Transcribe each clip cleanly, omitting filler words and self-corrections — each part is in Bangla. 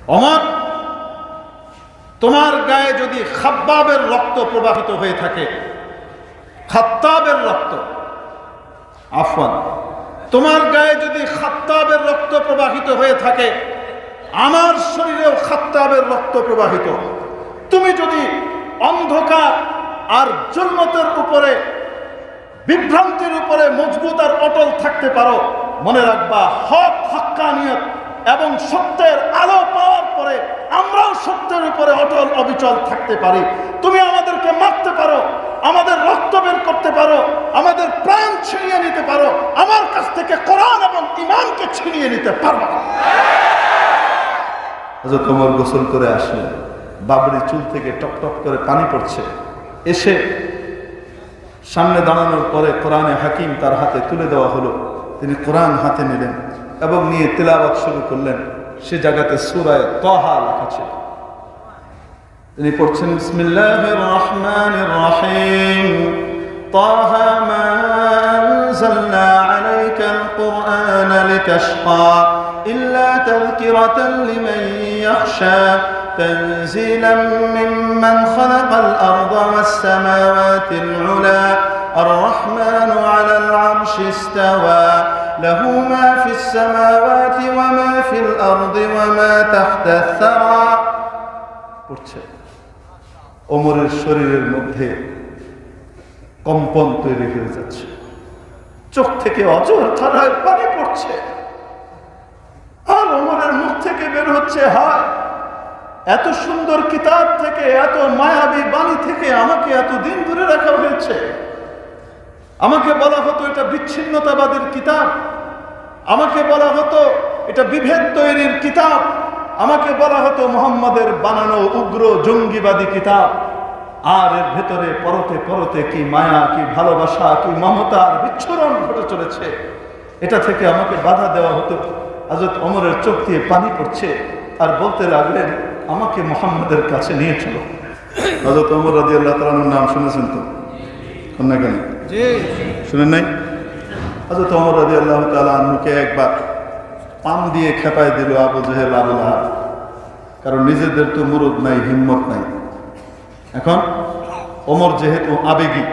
ওমর, তোমার গায়ে যদি খাব্বাবের রক্ত প্রবাহিত হয়ে থাকে, খাত্তাবের রক্ত, আফওয়ান, তোমার গায়ে যদি খাত্তাবের রক্ত প্রবাহিত হয়ে থাকে, আমার শরীরেও খাত্তাবের রক্ত প্রবাহিত। তুমি যদি অন্ধকার আর জুলমতের উপরে, বিভ্রান্তির উপরে মজবুত আর অটল থাকতে পারো, মনে রাখবা হক, হক্কানিয়ত এবং সত্যের আলো পাওয়ার পরে আমরাও সত্যের উপরে অটল অবিচল থাকতে পারি। তুমি আমাদেরকে মারতে পারো, আমাদের রক্ত বের করতে পারো, আমাদের প্রাণ ছিনিয়ে নিতে পারো, আমার কাছ থেকে কোরআন এবং ঈমানকে ছিনিয়ে নিতে পারবে না। হযরত ওমর গোসল করে আসলেন, বাবরি চুল থেকে টপ টপ করে পানি পড়ছে। এসে সামনে দাঁড়ানোর পরে কোরআনে হাকিম তার হাতে তুলে দেওয়া হলো। তিনি কোরআন হাতে নিলেন এবং নিয়ে তিলাওয়াত শুরু করলেন। সে জায়গাতে সূরা তাহা লেখা ছিল। তিনি পড়ছেন, বিসমিল্লাহির রহমানির রহিম, তাহা মা আনজালনা আলাইকাল কুরআনা লিতাশকা ইল্লা তাযকিরাতান লিমান ইয়াখশা তানজিলাম মিম্মান খালাকাল আরদা ওয়াস সামাওয়াতিল উলা আর-রাহমানু আলাল আরশি ইসতাওয়া লাহু মা ফিস সামাওয়াতি ওয়া মা ফিল আরদি ওয়া মা তাহতাস সারা। পড়ছে। ওমরের শরীরের মধ্যে কম্পন তৈরি হয়ে যাচ্ছে, চোখ থেকে অজর ধারায় পানি পড়ছে, আর ওমরের মুখ থেকে বের হচ্ছে, হায়, এত সুন্দর কিতাব থেকে, এত মায়াবী বাণী থেকে আমাকে এতদিন দূরে রাখা হয়েছে। আমাকে বলা হতো এটা বিচ্ছিন্নতাবাদীর কিতাব, আমাকে বলা হতো এটা বিভেদ তৈরির কিতাব, আমাকে বলা হতো মুহাম্মাদের বানানো উগ্র জঙ্গিবাদী কিতাব। আর এর ভেতরে পরতে পরতে কি মায়া, কি ভালোবাসা, কি মমতার বিচ্ছুরণ ঘটে চলেছে। এটা থেকে আমাকে বাধা দেওয়া হতো। হযরত ওমরের চোখ দিয়ে পানি পড়ছে আর বলতে লাগলেন, আমাকে মুহাম্মাদের কাছে নিয়ে চলো। হযরত ওমর রাদিয়াল্লাহু তাআলার নাম শুনেছেন তো? না কেন? জি, শুনেন নাই? হযরত ওমর রাদিয়াল্লাহু তাআলা আনহুকে একবার পাম দিয়ে খেপায় দিল আবু জেহেল, আবু লাহাব। কারণ নিজেদের তো মুরুদ নাই, হিম্মত নাই। এখন ওমর যেহেতু আবেগী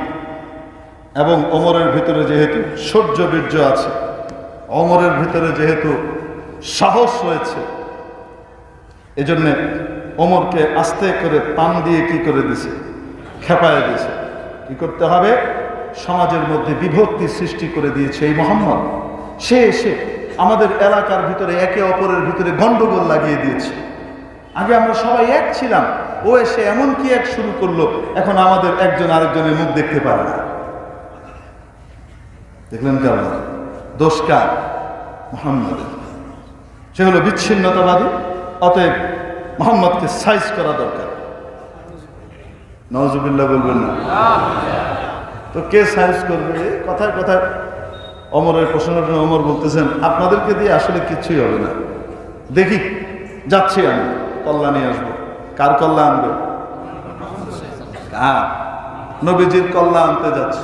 এবং ওমরের ভিতরে যেহেতু শৌর্য বীর্য আছে, ওমরের ভিতরে যেহেতু সাহস রয়েছে, এজন্য ওমরকে আস্তে করে পাম দিয়ে কি করে দিছে? খেপায় দিয়েছে। কি করতে হবে? সমাজের মধ্যে বিভক্তি সৃষ্টি করে দিয়েছে এই মুহাম্মদ। সে এসে আমাদের এলাকার ভিতরে একে অপরের ভিতরে গন্ডগোল লাগিয়ে দিয়েছে। আগে আমরা সবাই এক ছিলাম, ও এসে এমন কি এক শুরু করলো, এখন আমাদের একজন আরেকজনের মুখ দেখতে পারে না। দেখলেন কেমন? দোষ কার? মুহাম্মাদের। সে হলো বিচ্ছিন্নতাবাদী। অতএব মুহাম্মদকে সাইজ করা দরকার। নাউজুবিল্লাহ বলবেন না? তো কে সাইজ করবে? কথায় কথায় ওমরের প্রশ্নের জন্য ওমর বলতেছেন, আপনাদেরকে দিয়ে আসলে কিছুই হবে না। দেখি, যাচ্ছি আমি, কল্যাণে আসবো। কার কল্যাণ আনবে? নবীজির কল্যাণ আনতে যাচ্ছে।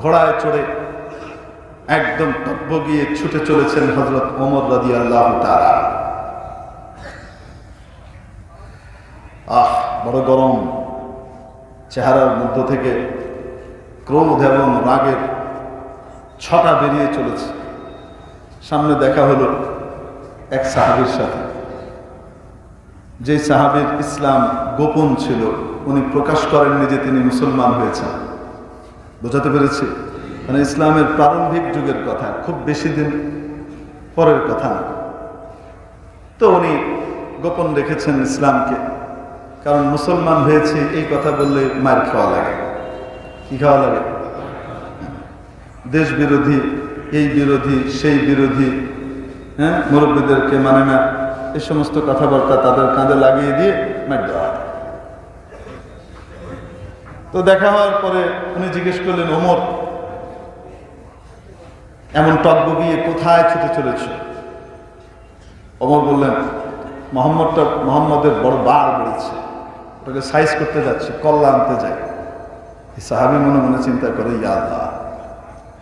ঘোড়ায় চড়ে একদম তব্য গিয়ে ছুটে চলেছেন হযরত ওমর রাদিয়াল্লাহু তাআলা। বড় গরম, চেহারার মধ্য থেকে ক্রোধ এবং রাগের ছটা বেরিয়ে চলেছে। সামনে দেখা হলো এক সাহাবীর সাথে, যে সাহাবীর ইসলাম গোপন ছিল, উনি প্রকাশ করেননি যে তিনি মুসলমান হয়েছেন। বোঝাতে পেরেছি? মানে ইসলামের প্রারম্ভিক যুগের কথা, খুব বেশি দিন পরের কথা না। তো উনি গোপন রেখেছেন ইসলামকে, কারণ মুসলমান হয়েছে এই কথা বললে মার খাওয়া লাগে। কি খাওয়া লাগে? দেশ বিরোধী, এই বিরোধী, সেই বিরোধী, হ্যাঁ, মুরব্বীদেরকে মানে না, এই সমস্ত কথাবার্তা তাদের কাঁধে লাগিয়ে দিয়ে মার দেওয়া। তো দেখা হওয়ার পরে উনি জিজ্ঞেস করলেন, ওমর, এমন টকবগিয়ে কোথায় ছুটে চলেছ? ওমর বললেন, মোহাম্মদের বড় বার বেড়েছে, ওটাকে সাইজ করতে যাচ্ছে, কল্লা আনতে যায়। সাহাবী মনে মনে চিন্তা করে, ইয়া আল্লাহ,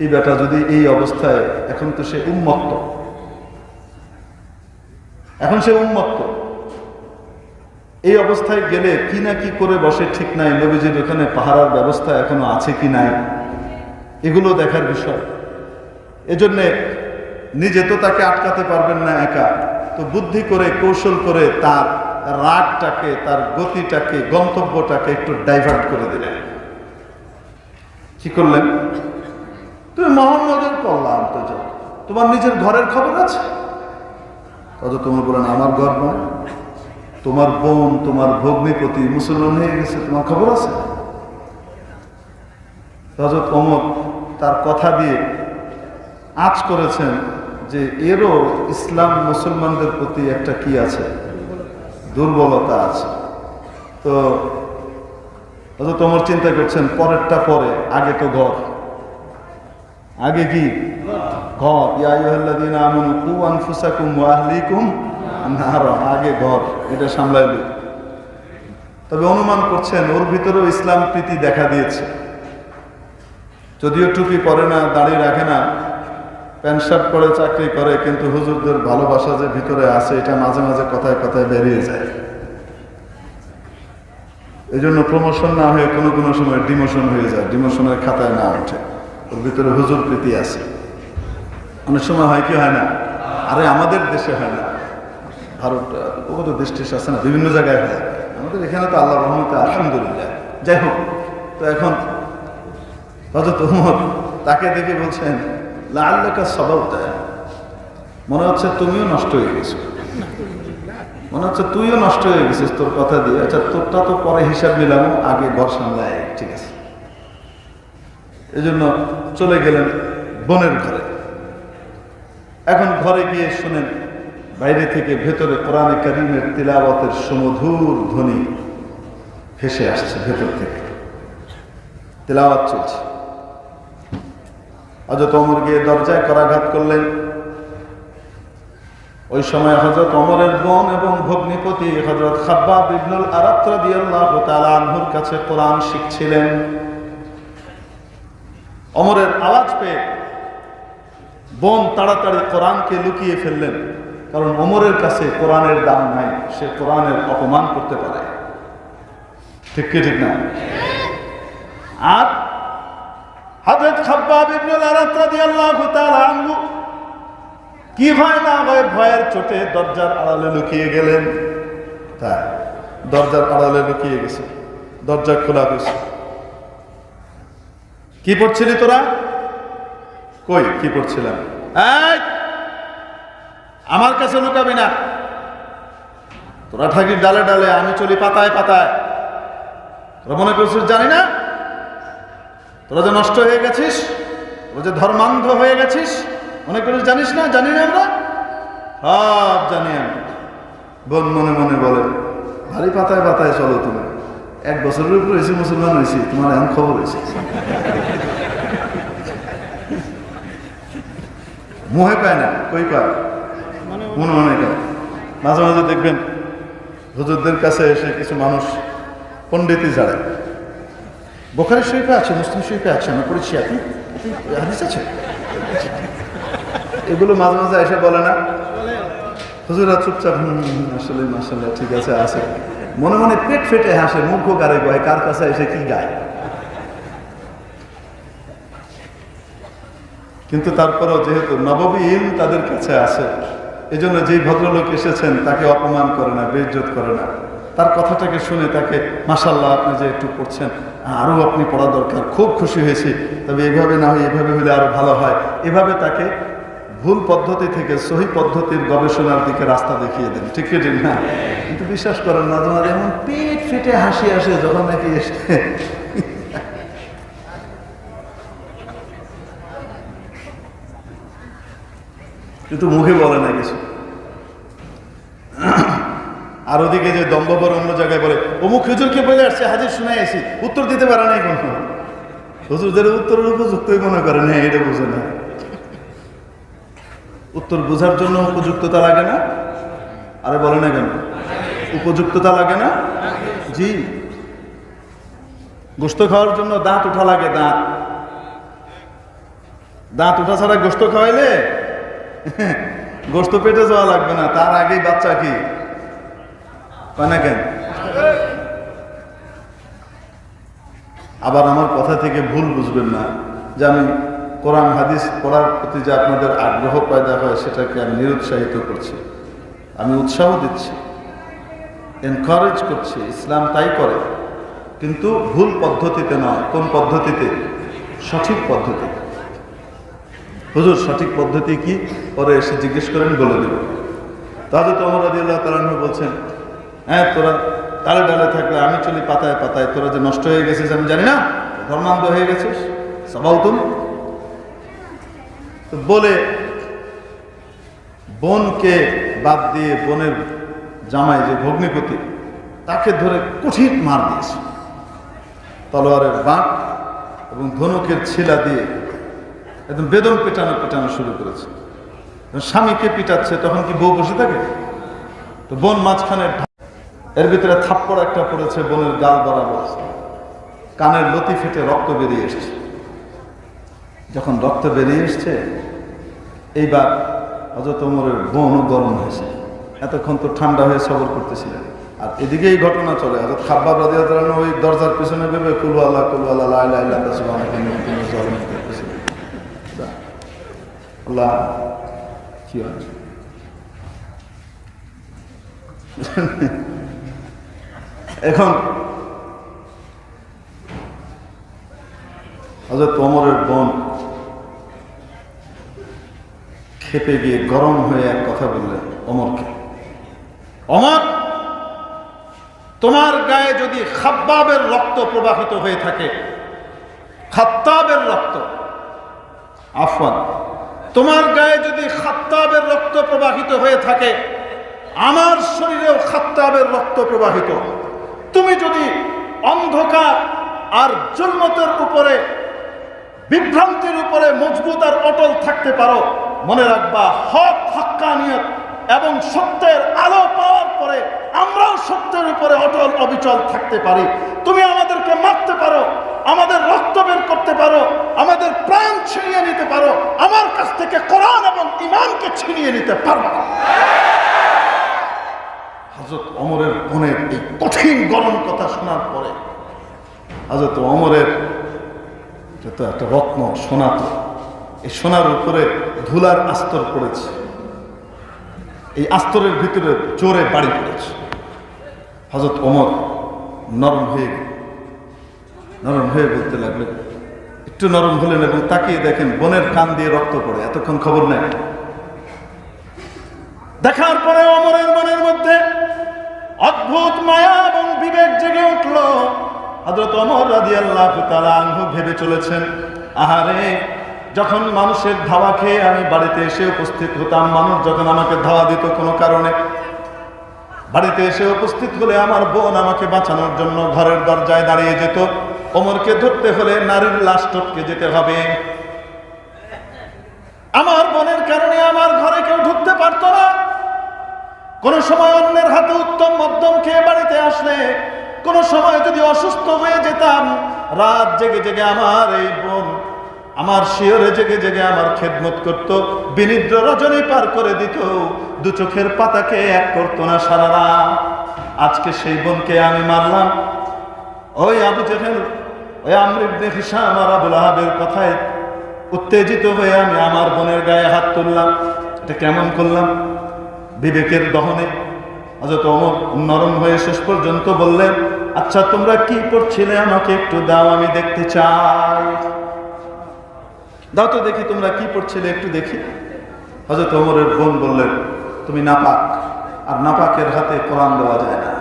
এই বেটা যদি এই অবস্থায়, এখন তো সে উন্মত্ত, এখন সে উন্মত্ত, এই অবস্থায় গেলে কি না কি করে বসে ঠিক নাই, নবীজির ওখানে পাহারার ব্যবস্থা এখনো আছে কি নাই, এগুলো দেখার বিষয়। এজন্যে নিজে তো তাকে আটকাতে পারবেন না একা, তো বুদ্ধি করে কৌশল করে তার রাগটাকে, তার গতিটাকে, গন্তব্যটাকে একটু ডাইভার্ট করে দিলেন। কি করলেন? তুমি মোহাম্মদের কল্যাণ তো যাও, তোমার নিজের ঘরের খবর আছে? অথচ তোমার বলেন আমার ঘর নয়, তোমার বোন, তোমার ভগ্নিপতি মুসলমান হয়ে গেছে, তোমার খবর আছে? হযরত ওমর তার কথা দিয়ে আঁচ করেছেন যে এরও ইসলাম মুসলমানদের প্রতি একটা কি আছে, দুর্বলতা আছে। তো হযরত ওমর চিন্তা করছেন পরেরটা পরে, আগে তো ঘর, আগে কি ঘর। ইয়া আইয়ুহাল্লাযীনা আমানু কু আনফুসাকুম ওয়া আহলিকুম নারা, আগে ঘর, এটা সামলাইল। তবে অনুমান করছেন ওর ভিতরেও ইসলাম প্রীতি দেখা দিয়েছে, যদিও টুপি পরে না, দাড়ি রাখে না, প্যান্ট শার্ট পরে চাকরি করে, কিন্তু হুজুরদের ভালোবাসা যে ভিতরে আছে এটা মাঝে মাঝে কথায় কথায় বেরিয়ে যায়। এই জন্য প্রমোশন না হয়ে কোনো কোনো সময় ডিমোশন হয়ে যায়, ডিমোশনের খাতায় না ওঠে, ওর ভিতরে হুজুর প্রীতি আছে। অনেক সময় হয় কি হয় না, আরে আমাদের দেশে হয় না, ভারত কত দেশ টেশ আছে না, বিভিন্ন জায়গায় হয়, আমাদের এখানে তো আল্লাহ রহমতে আলহামদুলিল্লাহ। যাই হোক, তো এখন হযরত ওমর তাকে দেখে বলছেন লাআল্লাকা সাবাউতা, মনে হচ্ছে তুমিও নষ্ট হয়ে গেছো, মনে হচ্ছে তুইও নষ্ট হয়ে গেছিস তোর কথা দিয়ে। আচ্ছা তোরটা তো পরে হিসাব নিলাম, আগে ঘর সামলায়, ঠিক আছে। এই জন্য চলে গেলেন বোনের ঘরে। এখন ঘরে গিয়ে শুনেন বাইরে থেকে ভেতরে কোরআনে কারীমের তিলাওয়াতের সুমধুর ধ্বনি ভেসে আসছে, ভেতর থেকে তিলাওয়াত চলছে। হযরত ওমর গিয়ে দরজায় করাঘাত করলেন। ওই সময় হযরত ওমরের বোন এবং ভগ্নিপতি হযরত খাব্বাব ইবনুল আরাত রাদিয়াল্লাহু তাআলা আনহুর কাছে কোরআন শিখছিলেন। ওমরের আওয়াজ পেয়ে বোন তাড়াতাড়ি কোরআনকে লুকিয়ে ফেললেন, কারণ ওমরের কাছে কোরআনের দাম নাই, সে কোরআনের অপমান করতে পারে। ঠিক কি ঠিক না? আর হযরত খাব্বাব ইবনুল আরাত রাদিয়াল্লাহু তাআলা আনহু কি ভয় না হয়, ভয়ের চোটে দরজার আড়ালে লুকিয়ে গেলেন। তাই দরজার আড়ালে লুকিয়ে গেছে, দরজা খোলা গেছে। কি পড়ছিলি তোরা? কই কি পড়ছিলাম? এই আমার কাছে লুকাবি না, তোরা থাকিস ডালে ডালে, আমি চলি পাতায় পাতায়। তোরা মনে করছিস জানি না? তোরা যে নষ্ট হয়ে গেছিস, তোরা যে ধর্মান্ধ হয়ে গেছিস, মনে করিস জানিস না? জানি না আমরা, সব জানি আমি। বোন মনে মনে বলে ভারী পাতায় পাতায় চলো তুমি, 1 বছরের উপর হয়েছি মুসলমান হয়েছি, তোমার এমন খবর হয়েছে। মোহে পায় না, কই পায়, মনে মনে পায়। মাঝে মাঝে দেখবেন হুজুরদের কাছে এসে কিছু মানুষ পণ্ডিতি জানে, বুখারী শরীফে আছে, মুসলিম শরীফে আছে, আমি পড়েছি, আপনি হাদিস আছে, এগুলো মাঝে মাঝে এসে বলে না, হুজুরা চুপচাপ আসলে মাশাআল্লাহ ঠিক আছে আছে, মনে মনে পেট ফেটে হাসে, মুখ গাড়ে গায়, কার কাছে এসে কি গায়। কিন্তু তারপরেও যেহেতু নববী ইলম তাদের কাছে আছে, এজন্য যেই ভদ্রলোক এসেছেন তাকে অপমান করে না, বেইজ্জত করে না, তার কথাটাকে শুনে তাকে মাশাআল্লাহ আপনি যে একটু পড়ছেন, আরও আপনি পড়া দরকার, খুব খুশি হয়েছি, তবে এইভাবে না হয় এভাবে হলে আরো ভালো হয়, এভাবে তাকে ভুল পদ্ধতি থেকে সহি পদ্ধতির গবেষণার দিকে রাস্তা দেখিয়ে দেন। ঠিক কি ঠিক না? কিন্তু বিশ্বাস করেন মাঝে মাঝে এমন পেট ফেটে হাসি আসে যখন নাকি এসে কিন্তু মুখে বলে না কিছু। আর ওদিকে যে দম্ববর অন্য জায়গায় বলে অমুক হুজুরকে বলে আসছে, হাজির শুনে এসি, উত্তর দিতে পারে নাই, কোন হুজুরদের উত্তরের উপযুক্তই মনে করেন, হ্যাঁ এটা বুঝে না, উত্তর বোঝার জন্য উপযুক্ততা লাগে না? আরে বলে না কেন, উপযুক্ততা লাগে না? জি, গোশত খাওয়ার জন্য দাঁত উঠা লাগে, দাঁত দাঁত উঠা ছাড়া গোশত খাওয়াইলে গোশত পেটে যাওয়া লাগবে না, তার আগেই বাচ্চা কি কয় না কেন আবার আমার কথা থেকে ভুল বুঝবেন না যে আমি কোরআন হাদিস পড়ার প্রতি যে আপনাদের আগ্রহ পয়দা হয় সেটাকে আমি নিরুৎসাহিত করছি। আমি উৎসাহ দিচ্ছি, এনকারেজ করছি, ইসলাম তাই করে, কিন্তু ভুল পদ্ধতিতে নয়। কোন পদ্ধতিতে? সঠিক পদ্ধতি। হুজুর সঠিক পদ্ধতি কি? পরে এসে জিজ্ঞেস করেন, বলে দেব। তাহলে তো ওমর রাদিয়াল্লাহু তাআলা আনহু বলছেন, হ্যাঁ তোরা তালে ডালে থাকলে আমি চলি পাতায় পাতায়, তোরা যে নষ্ট হয়ে গেছিস আমি জানি না, ধর্মান্ধ হয়ে গেছিস সাবাউতুন। বলে বোনকে বাদ দিয়ে বোনের জামাই যে ভগ্নিপতি তাকে ধরে কঠিন মার দিয়েছে, তলোয়ারের বাঁক এবং ধনুকের ছিলা দিয়ে একদম বেদম পেটানো শুরু করেছে। স্বামীকে পিটাচ্ছে, তখন কি বউ বসে থাকে? তো বোন মাঝখানে, এর ভিতরে থাপ্পড় একটা পড়েছে বোনের গাল বরাবর, কানের লতি ফেটে রক্ত বেরিয়ে এসছে। যখন রক্ত বেরিয়ে এসছে, এইবার হযরত ওমরের বোনও গরম হয়েছে। এতক্ষণ তো ঠান্ডা হয়ে সবর করতেছিলেন, আর এদিকে এই ঘটনা চলে। হযরত খাব্বাব রাদিয়াল্লাহু তাআলা ওই দরজার পিছনে ভেবে কুল আল্লাহ লা ইলাহা ইল্লা আনতা সুবহানাকা ইন্নী কুনতু মিনাজ জালিমিন করতেছিলেন। আল্লাহ কি হয় এখন হযরত ওমরের বোন খেপে গিয়ে গরম হয়ে এক কথা বললেন ওমরকে, ওমর তোমার গায়ে যদি খাব্বাবের রক্ত প্রবাহিত হয়ে থাকে, খাত্তাবের রক্ত, আফওয়ান, তোমার গায়ে যদি খাত্তাবের রক্ত প্রবাহিত হয়ে থাকে, আমার শরীরেও খাত্তাবের রক্ত প্রবাহিত। তুমি যদি অন্ধকার আর জুলমতের উপরে, বিভ্রান্তির উপরে মজবুত আর অটল থাকতে পারো, মনে রাখবা হক, হাক্কানিয়ত এবং সত্যের আলো পাওয়ার পরে আমরাও সত্যের উপরে অটল অবিচল থাকতে পারি। তুমি আমাদেরকে মারতে পারো, আমাদের রক্ত বের করতে পারো, আমাদের প্রাণ ছিনিয়ে নিতে পারো, আমার কাছ থেকে কোরআন এবং ঈমানকে ছিনিয়ে নিতে পারবে না। হযরত ওমরের বোনের এই কঠিন গরম কথা শোনার পরে হযরত ওমরের যত একটা রত্ন সোনা, তো এই সোনার উপরে ধুলার আস্তর পড়েছে, এই আস্তরের ভিতরে জোরে বাড়ি পড়েছে। হযরত ওমর নরম হয়ে বলতে লাগলেন, একটু নরম হলেন এবং তাকিয়ে দেখেন বোনের কান দিয়ে রক্ত পড়ে। এতক্ষণ খবর নেই। দেখার পরে ওমরের মনের মধ্যে অদ্ভুত মায়া এবং বিবেক জেগে উঠল। হযরত ওমর রাদিয়াল্লাহু তাআলা আনহু ভেবে চলেছেন, আহারে, যখন মানুষের ধাওয়া খেয়ে আমি বাড়িতে এসে উপস্থিত হতাম, মানুষ যখন আমাকে ধাওয়া দিত কোনো কারণে, বাড়িতে এসে উপস্থিত হলে আমার বোন আমাকে বাঁচানোর জন্য ঘরের দরজায় দাঁড়িয়ে যেত। ওমরকে ধরতে হলে নারীর লাশ টপকে যেতে হবে। আমার বোনের কারণে আমার ঘরে কেউ ঢুকতে পারতো না। কোন সময় অন্যের হাতে উত্তম মধ্যম খেয়ে বাড়িতে আসলে, কোন সময় যদি অসুস্থ হয়ে যেতাম, রাত জেগে জেগে আমার এই বোন আমার শিয়রে জেগে জেগে আমার খেদমত করত, বিনিদ্র রজনী পার করে দিত, দু চোখের পাতাকে এক করতো না সারা রাত। আজকে সেই বোনকে আমি মারলাম। ওই আবু জেহেল, ওই আমর ইবনে হিশাম আর আবুল আহাবের কথায় উত্তেজিত হয়ে আমি আমার বোনের গায়ে হাত তুললাম। এটা কেমন করলাম? বিবেকের দহনে হযরত ওমর নরম হয়ে শেষ পর্যন্ত বললেন, আচ্ছা তোমরা কি করছিলে আমাকে একটু দাও, আমি দেখতে চাই। দাও তো দেখি তোমরা কি পড়ছিলে, একটু দেখি। হযরত ওমরের বোন বললেন, তুমি নাপাক, আর নাপাকের হাতে কোরআন দেওয়া যায় না।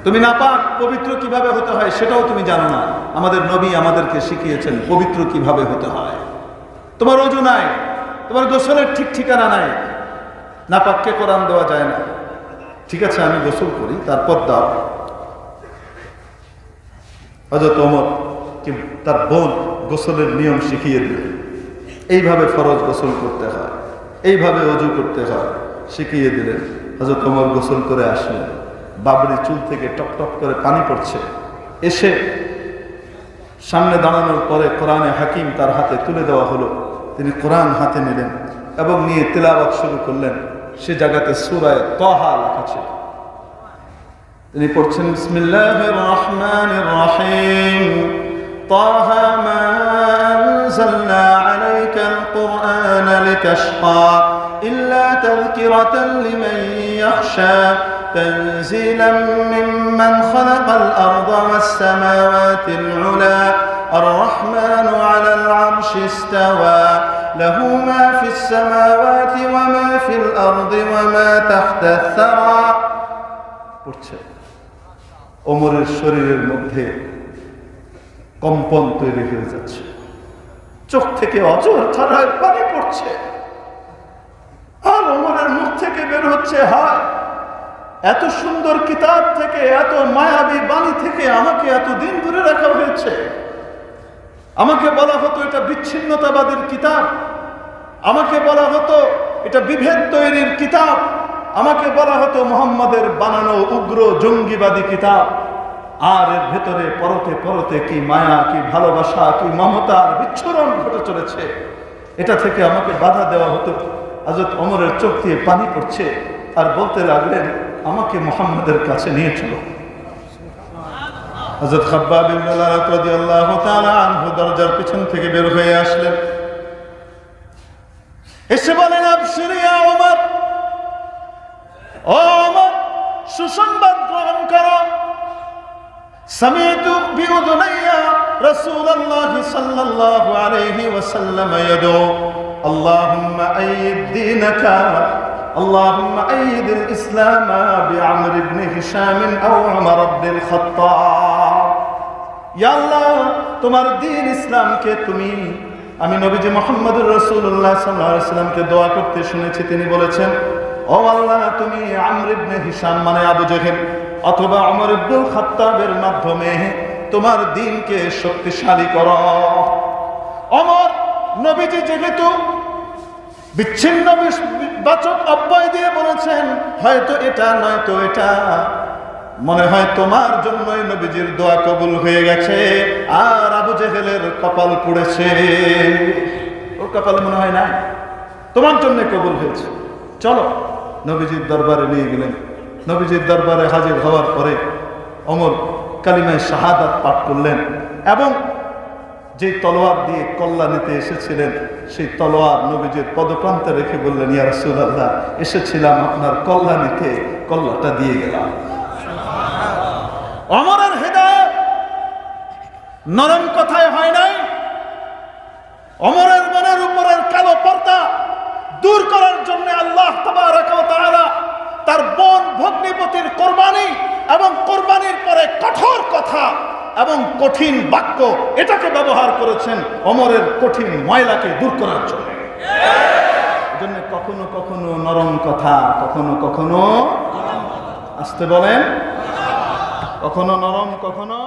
তুমি নাপাক, পবিত্র কিভাবে হতে হয় সেটাও তুমি জানো না। আমাদের নবী আমাদেরকে শিখিয়েছেন পবিত্র কিভাবে হতে হয়। তোমার ওযু নাই, তোমার গোসলের ঠিক ঠিকানা নাই, নাপাককে কোরআন দেওয়া যায় না। ঠিক আছে, আমি গোসল করি, তারপর দাও। হযরত ওমর তার বোন গোসলের নিয়ম শিখিয়ে দিল। এইভাবে ফরজ গোসল করতে হয়, এইভাবে ওযু করতে হয়, শিখিয়ে দিলেন। হযরত ওমর গোসল করে আসলেন, বাবরি চুল থেকে টপ টপ করে পানি পড়ছে। এসে সামনে দাঁড়ানোর পরে কোরআনে হাকিম তার হাতে তুলে দেওয়া হলো। তিনি কোরআন হাতে নিলেন এবং নিয়ে তিলাওয়াত শুরু করলেন। সে জায়গাতে সূরা তাহা লেখা ছিল। তিনি পড়ছেন বিসমিল্লাহির রহমানির রহিম তাহা মা আনজালনা আলাইকাল কুরআনা লিতাশকা ইল্লা তাযকিরাতান লিমান ইয়াখশা তানজিলাম মিম্মান খালাকাল আরদা ওয়াস সামাওয়াতিল উলা الرحمن على العرش استوى له ما في السماوات وما في الأرض وما تحت الثرى পড়ছে ওমরের শরীরের মধ্যে কম্পন তৈরি হয়ে যাচ্ছে, চোখ থেকে অজর ধারায় পানি পড়ছে, আর ওমরের মুখ থেকে বের হচ্ছে হায়, এত সুন্দর কিতাব থেকে, এত মায়াবী বাণী থেকে আমাকে এতদিন দূরে রাখা হয়েছে। আমাকে বলা হতো এটা বিচ্ছিন্নতাবাদের কিতাব, আমাকে বলা হতো এটা বিভেদ তৈরির কিতাব, আমাকে বলা হতো মুহাম্মাদের বানানো উগ্র জঙ্গিবাদী কিতাব। আর এর ভেতরে পরতে পরতে কি মায়া, কি ভালোবাসা, কি মমতার বিচ্ছুরণ ঘটে চলেছে। এটা থেকে আমাকে বাধা দেওয়া হতো। হযরত ওমরের চোখ দিয়ে পানি পড়ছে আর বলতে লাগলেন আমাকে মুহাম্মাদের কাছে নিয়ে চলো। হযরত খাব্বাব ইবনে আল-আরাত রাদিয়াল্লাহু তাআলা আনহু দরজার পিছন থেকে বের হয়ে আসলেন, এসে বলেন আবশির ইয়া ওমর, ও ওমর সুসংবাদ গ্রহণ করো। সামি'তু বিউযুনাইয়া রাসূলুল্লাহ সাল্লাল্লাহু আলাইহি ওয়াসাল্লাম ইয়াদউ আল্লাহুম্মা আইয়িদ দীনাকা اللهم أيد الإسلام بعمر بن هشام أو عمر بن الخطاب يا الله তোমার দ্বীন ইসলামকে তুমি, আমি নবীজি মুহাম্মদুর রাসূলুল্লাহ সাল্লাল্লাহু আলাইহি ওয়াসাল্লামকে দোয়া করতে শুনেছি, তিনি বলেছেন ও আল্লাহ তুমি আমর ইবনে হিশাম মানে আবু জেহেল অথবা উমর ইবনুল খাত্তাবের মাধ্যমে তোমার দ্বীনকে শক্তিশালী করো। ওমর নবীজি যেহেতু বিচ্ছিন্ন বাচক অব্যয় দিয়ে বলেছেন হয়তো এটা নয়তো এটা, মনে হয় তোমার জন্যই নবীজির দোয়া কবুল হয়ে গেছে আর আবু জেহেলের কপাল পুড়েছে, ওর কপাল মনে হয় না, তোমার জন্য কবুল হয়েছে, চলো। নবীজির দরবারে নিয়ে গেলেন। নবীজির দরবারে হাজির হওয়ার পরে ওমর কালিমায়ে শাহাদাত পাঠ করলেন এবং যে তলোয়ার দিয়ে কল্লা নিতে এসেছিলেন সেই তলোয়ার নবীজির পদপ্রান্তে রেখে বললেন ইয়া রাসূলুল্লাহ এসেছিলাম আপনার কল্লা নিতে, কল্লাটা দিয়ে গেলাম। ওমরের হৃদয় নরম কথায় হয় নাই, ওমরের মনের উপরের কালো পর্দা দূর করার জন্য আল্লাহ তাবারক ওয়া তাআলা তার বোন ভগ্নিপতির কোরবানি এবং কোরবানির পরে কঠোর কথা এবং কঠিন বাক্য এটাকে ব্যবহার করেছেন ওমরের কঠিন ময়লাকে দূর করার জন্য। এজন্য কখনো কখনো নরম কথা, কখনো কখনো আসতে বলেন, কখনো নরম কখনো